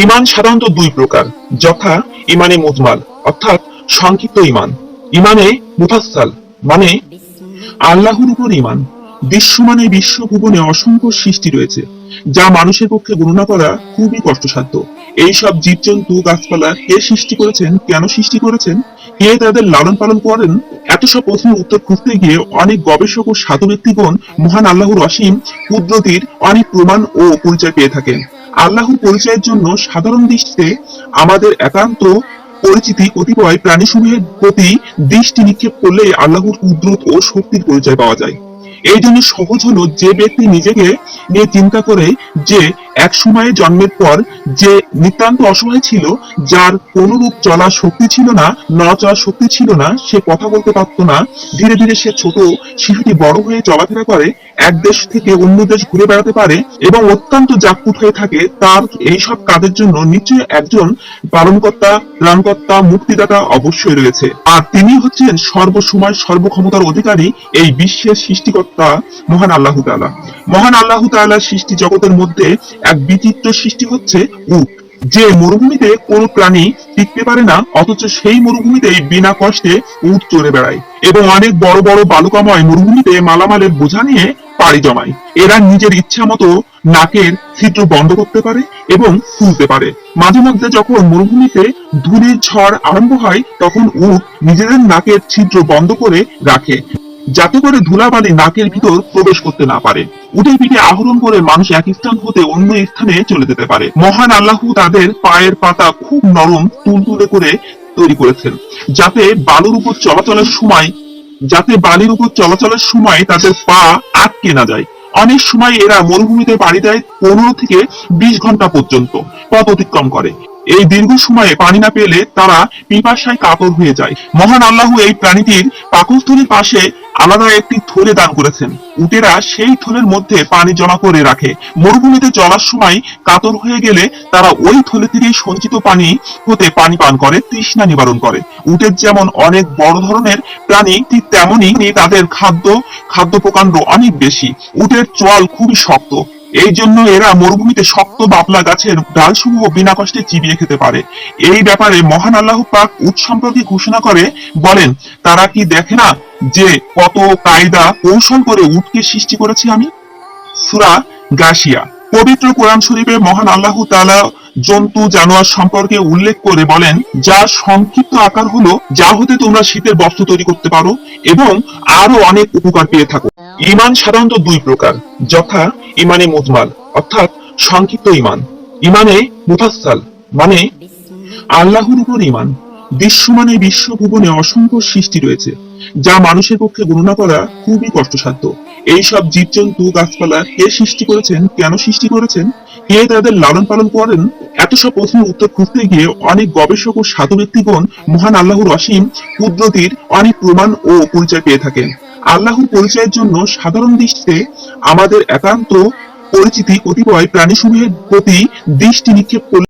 ঈমান সাধারণত দুই প্রকার, যথা ঈমানে মুজমাল অর্থাৎ সংক্ষিপ্ত ঈমান, ঈমানে মুফাসসাল মানে আল্লাহর উপর ঈমান। বিশ্বমানে বিশ্বভুবনে অসংখ্য সৃষ্টি রয়েছে, যা মানুষের পক্ষে গণনা করা খুবই কষ্টসাধ্য। এই সব জীবজন্তু গাছপালা কে সৃষ্টি করেছেন, কেন সৃষ্টি করেছেন, কে তাদের লালন পালন করেন, এত সব প্রশ্নের উত্তর খুঁজতে গিয়ে অনেক গবেষক ও সাধু ব্যক্তিগণ মহান আল্লাহর অসীম কুদরতির অনেক প্রমাণ ও পরিচয় পেয়ে থাকেন। আল্লাহর পরিচয়ের জন্য সাধারণ দৃষ্টিতে আমাদের একান্ত পরিচিতি কতিপয় প্রাণীসমূহের প্রতি দৃষ্টি নিক্ষেপ করলে আল্লাহর কুদরত ও শক্তির পরিচয় পাওয়া যায়। এই জন্য সহজ হলো যে ব্যক্তি নিজেকে নিয়ে চিন্তা করে যে এক সময়ে জন্মের পর যে নিতান্ত অসহায় ছিল, যার কোনরূপ চলার শক্তি ছিল না, নড়াচড়ার শক্তি ছিল না, সে কথা বলতে পারত না, ধীরে ধীরে সে ছোট শিশুটি বড় হয়ে চলাফেরা করে, এক দেশ থেকে অন্য দেশ ঘুরে বেড়াতে পারে এবং অত্যন্ত জাকপুট হয়ে থাকে, তার এইসব কাজের জন্য নিশ্চয়ই একজন পালনকর্তা, ত্রাণকর্তা, মুক্তিদাতা অবশ্যই রয়েছে। আর তিনি হচ্ছেন সর্বসময় সর্বক্ষমতার অধিকারী, এই বিশ্বের সৃষ্টিকর্তা মহান আল্লাহ তাআলা। মহান আল্লাহ তাআলার সৃষ্টি জগতের মধ্যে এক বিচিত্র সৃষ্টি হচ্ছে উট, যে মরুভূমিতে কোনো প্রাণী টিকতে পারে না, অথচ সেই মরুভূমিতে বিনা কষ্টে উট চড়ে বেড়ায় এবং অনেক বড় বড় বালুকাময় মরুভূমিতে মালামালের বোঝা নিয়ে পাড়ি জমায়। এরা নিজের ইচ্ছা মতো নাকের ছিদ্র বন্ধ করতে পারে এবং খুলতে পারে। মাঝে মধ্যে যখন মরুভূমিতে ধূলির ঝড় আরম্ভ হয়, তখন উট নিজেদের নাকের ছিদ্র বন্ধ করে রাখে, যাতে করে ধুলাবালি নাকের ভিতর প্রবেশ করতে না পারে। উটের পিঠে আহরণ করে মানুষ এক স্থান হতে অন্য স্থানে চলে যেতে পারে। মহান আল্লাহ তাদের পায়ের পাতা খুব নরম তুলতুলে করে তৈরি করেছেন, যাতে বালির উপর চলাচলের সময় তাদের পা আটকে না যায়। অনেক সময় এরা মরুভূমিতে পাড়ি দেয় 15 থেকে 20 ঘন্টা পর্যন্ত পথ অতিক্রম করে। এই দীর্ঘ সময়ে পানি না পেলে তারা পিপাসায় কাতর হয়ে যায়। মহান আল্লাহ এই প্রাণীটির পাকস্থলীর পাশে আলাদা একটি থলে দান করেছেন। উটেরা সেই থলের মধ্যে পানি জমা করে রাখে। মরুভূমিতে চলার সময় কাতর হয়ে গেলে তারা ওই থলে থেকেই সঞ্চিত পানি হতে পানি পান করে, তৃষ্ণা নিবারণ করে। উটের যেমন অনেক বড় ধরনের প্রাণী, ঠিক তেমনই তাদের খাদ্য প্রকাণ্ড অনেক বেশি। উটের চোয়াল খুবই শক্ত, এই জন্য এরা মরুভূমিতে শক্ত বাবলা গাছের ডালসমূহ বিনা কষ্টে চিবিয়ে খেতে পারে। এই ব্যাপারে মহান আল্লাহ পাক উট সম্পর্কে ঘোষণা করে বলেন, তারা কি দেখে না যে কত কায়দা কৌশল করে উটকে সৃষ্টি করেছি আমি। সূরা গাশিয়া। পবিত্র কোরআন শরীফে মহান আল্লাহ তাআলা জন্তু জানোয়ার সম্পর্কে উল্লেখ করে বলেন, যার সংক্ষিপ্ত আকার হলো যা হতে তোমরা শীতের বস্ত্র তৈরি করতে পারো এবং আরো অনেক উপকার পেয়ে থাকো। ঈমান সাধারণত দুই প্রকার, যথা ঈমানে মুজমাল অর্থাৎ সংক্ষিপ্ত ঈমান, ঈমানে মুফাসসাল মানে আল্লাহর উপর ঈমান। বিশ্বমানে বিশ্বভুবনে অসংখ্য সৃষ্টি রয়েছে, যা মানুষের পক্ষে গণনা করা খুবই কষ্টসাধ্য। এই সব জীবজন্তু গাছপালা কে সৃষ্টি করেছেন, কেন সৃষ্টি করেছেন, কে তাদের লালন পালন করেন, এত সব প্রশ্নের উত্তর খুঁজতে গিয়ে অনেক গবেষক ও সাধু ব্যক্তিগণ মহান আল্লাহর অসীম কুদরতির অনেক প্রমাণ ও পরিচয় পেয়ে থাকেন। আল্লাহর পরিচয়ের জন্য সাধারণ দৃষ্টিতে আমাদের একান্ত পরিচিতি কতিপয় প্রাণীসমূহের প্রতি দৃষ্টি নিক্ষেপ করলে